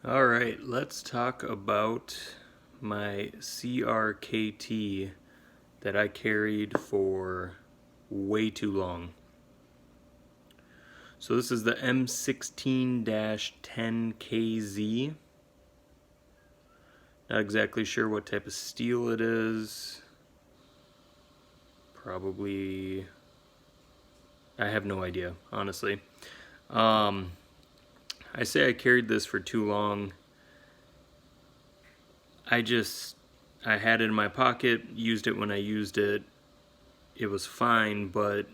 Alright, let's talk about my Crkt that I carried for way too long. So this is the M16-10 Kz. Not exactly sure what type of steel it is. Probably, I have no idea, honestly. I say I carried this for too long. I had it in my pocket, used it when I used it. It was fine, but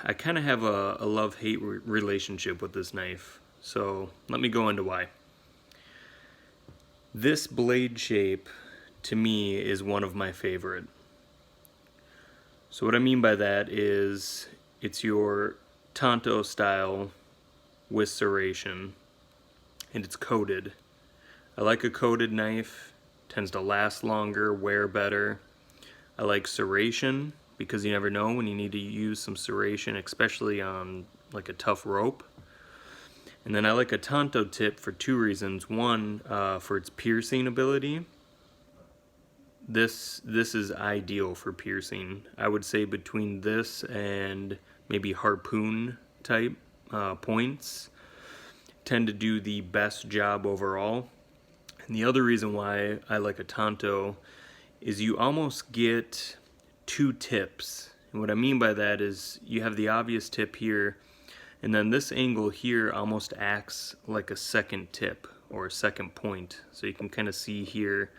I kind of have a love-hate relationship with this knife. So let me go into why. This blade shape, to me, is one of my favorite. So what I mean by that is it's your tanto style with serration, and it's coated. I like a coated knife, tends to last longer, wear better. I like serration because you never know when you need to use some serration, especially on like a tough rope. And then I like a tanto tip for two reasons. One, for its piercing ability. This is ideal for piercing. I would say between this and maybe harpoon type points tend to do the best job overall. And the other reason why I like a tanto is you almost get two tips. And what I mean by that is you have the obvious tip here, and then this angle here almost acts like a second tip or a second point. So you can kind of see here,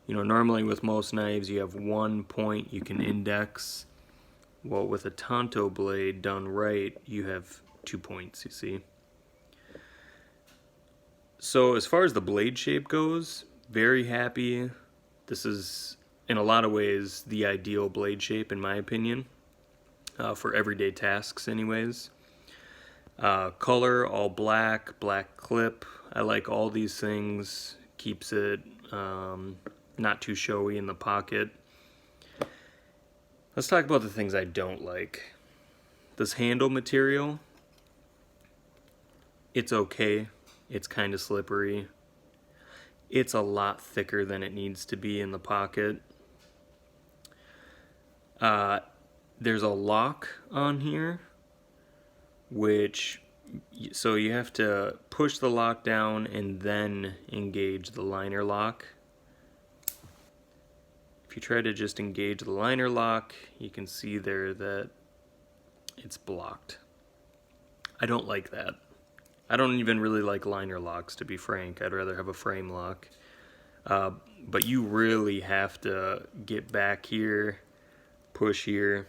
you know, normally with most knives you have one point you can index. Well, with a tanto blade done right, you have 2 points, you see. So as far as the blade shape goes, very happy. This is, in a lot of ways, the ideal blade shape in my opinion, for everyday tasks anyways. Color, all black, black clip. I like all these things. Keeps it not too showy in the pocket. Let's talk about the things I don't like. This handle material, it's okay. It's kind of slippery. It's a lot thicker than it needs to be in the pocket. There's a lock on here, so you have to push the lock down and then engage the liner lock. If you try to just engage the liner lock, you can see there that it's blocked. I don't like that. I don't even really like liner locks, to be frank. I'd rather have a frame lock. But you really have to get back here, push here.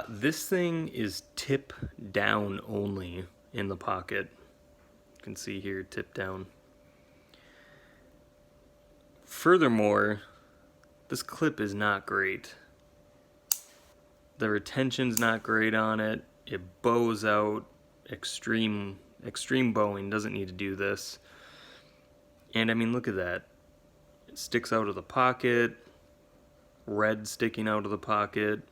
This thing is tip down only in the pocket. You can see here, tip down. Furthermore, this clip is not great. The retention's not great on it. It bows out. Extreme bowing, doesn't need to do this. And I mean, look at that. It sticks out of the pocket. Red sticking out of the pocket.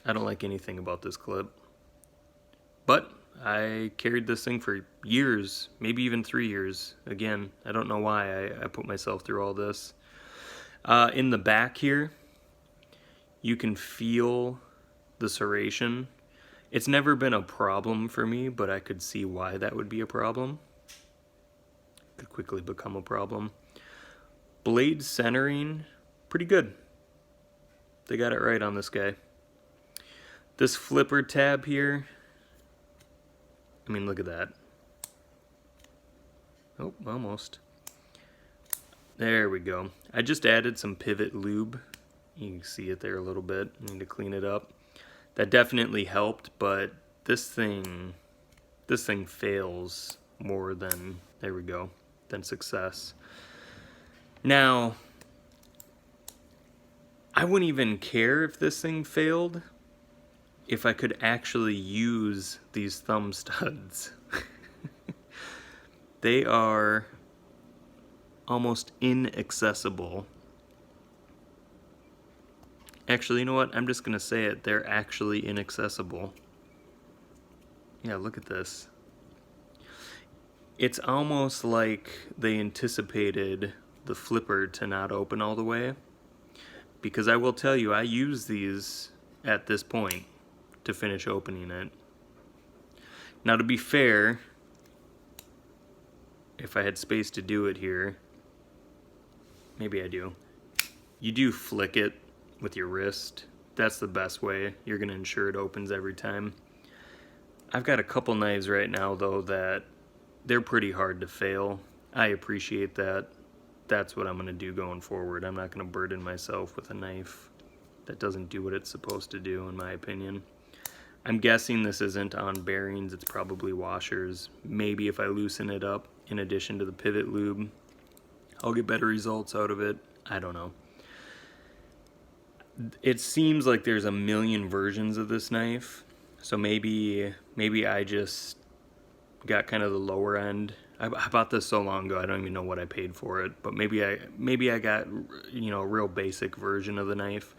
I don't like anything about this clip. But I carried this thing for years, maybe even 3 years. Again, I don't know why I put myself through all this. In the back here, you can feel the serration. It's never been a problem for me, but I could see why that would be a problem. Could quickly become a problem. Blade centering, pretty good. They got it right on this guy. This flipper tab here, I mean, look at that. Oh, almost. There we go. I just added some pivot lube. You can see it there a little bit. I need to clean it up. That definitely helped, but this thing fails more than, there we go, than success. Now, I wouldn't even care if this thing failed if I could actually use these thumb studs. They are almost inaccessible. Actually, you know what? I'm just gonna say it. They're actually inaccessible. Yeah, look at this. It's almost like they anticipated the flipper to not open all the way, because I will tell you, I use these at this point to finish opening it. Now, to be fair, if I had space to do it here, maybe I do. You do flick it with your wrist. That's the best way. You're gonna ensure it opens every time. I've got a couple knives right now though that they're pretty hard to fail. I appreciate that. That's what I'm gonna do going forward. I'm not gonna burden myself with a knife that doesn't do what it's supposed to do, in my opinion. I'm guessing this isn't on bearings, it's probably washers. Maybe if I loosen it up in addition to the pivot lube, I'll get better results out of it. I don't know. It seems like there's a million versions of this knife, so maybe I just got kind of the lower end. I bought this so long ago, I don't even know what I paid for it, but maybe I got, you know, a real basic version of the knife.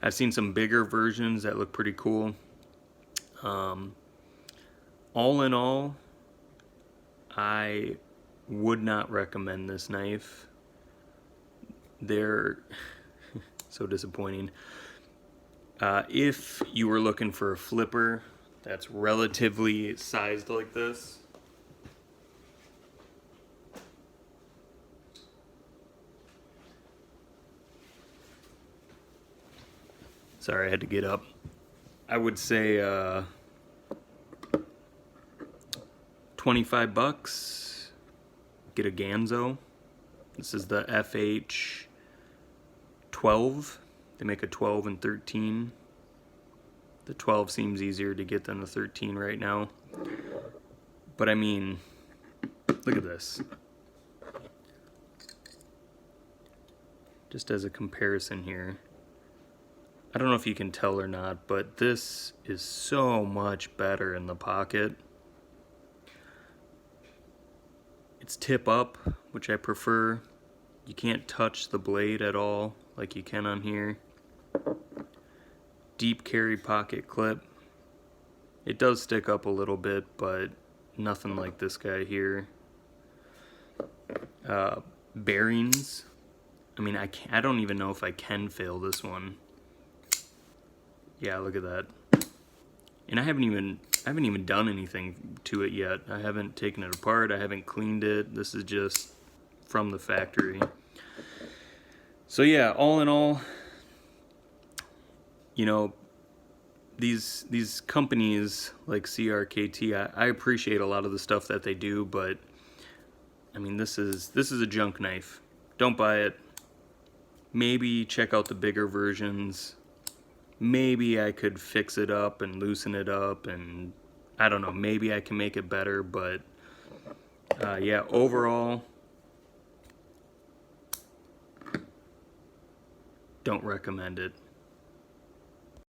I've seen some bigger versions that look pretty cool. All in all, I would not recommend this knife. They're so disappointing. If you were looking for a flipper that's relatively sized like this, sorry, I had to get up. I would say 25 bucks, get a Ganzo. This is the FH12. They make a 12 and 13. The 12 seems easier to get than the 13 right now. But I mean, look at this. Just as a comparison here. I don't know if you can tell or not, but this is so much better in the pocket. It's tip up, which I prefer. You can't touch the blade at all like you can on here. Deep carry pocket clip. It does stick up a little bit, but nothing like this guy here. Bearings. I mean, I don't even know if I can fail this one. Yeah, look at that. And I haven't even done anything to it yet. I haven't taken it apart. I haven't cleaned it. This is just from the factory. So yeah, all in all, you know, these companies like Crkt, I appreciate a lot of the stuff that they do, but I mean, this is a junk knife. Don't buy it. Maybe check out the bigger versions. Maybe I could fix it up and loosen it up, and I don't know, maybe I can make it better, but yeah, overall, don't recommend it.